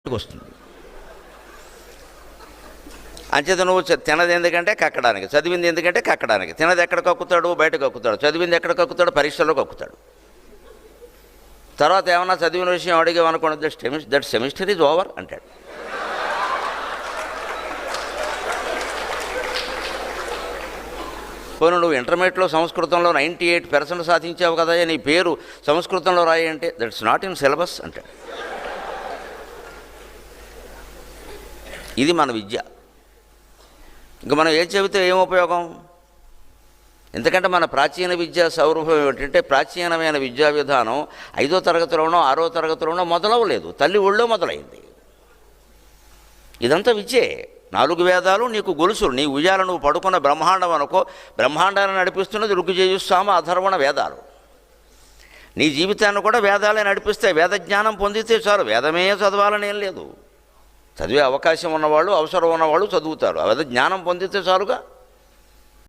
వస్తుంది. అంచేత నువ్వు తినది ఎందుకంటే కక్కడానికి, చదివింది ఎందుకంటే కక్కడానికి. తినది ఎక్కడ కక్కుతాడు? బయట కక్కుతాడు. చదివింది ఎక్కడ కక్కుతాడు? పరీక్షల్లో కక్కుతాడు. తర్వాత ఏమన్నా చదివిన విషయం అడిగేవనుకోండి, దట్ సెమిస్టర్ ఈజ్ ఓవర్ అంటాడు. పోను నువ్వు ఇంటర్మీడియట్లో సంస్కృతంలో 98% సాధించావు కదా, నీ పేరు సంస్కృతంలో రాయి అంటే దట్స్ నాట్ ఇన్ సిలబస్ అంటాడు. ఇది మన విద్య. ఇంక మనం ఏం చెబితే ఏం ఉపయోగం? ఎందుకంటే మన ప్రాచీన విద్యా సౌరభం ఏమిటంటే, ప్రాచీనమైన విద్యా విధానం 5వ తరగతిలోనో 6వ తరగతిలోనో మొదలవలేదు, తల్లి ఒళ్ళో మొదలైంది. ఇదంతా విద్యే. 4 వేదాలు నీకు గొలుసులు, నీ ఉయ్యాల నువ్వు పడుకున్న బ్రహ్మాండం అనుకో, బ్రహ్మాండాన్ని నడిపిస్తున్నది ఋగ్యజుస్సామ అథర్వణ వేదాలు. నీ జీవితాన్ని కూడా వేదాలే నడిపిస్తే, వేద జ్ఞానం పొందితే చాలు. వేదమే చదవాలని ఏం లేదు, చదివే అవకాశం ఉన్నవాళ్ళు, అవసరం ఉన్నవాళ్ళు చదువుతారు. వేద జ్ఞానం పొందితే చాలుగా.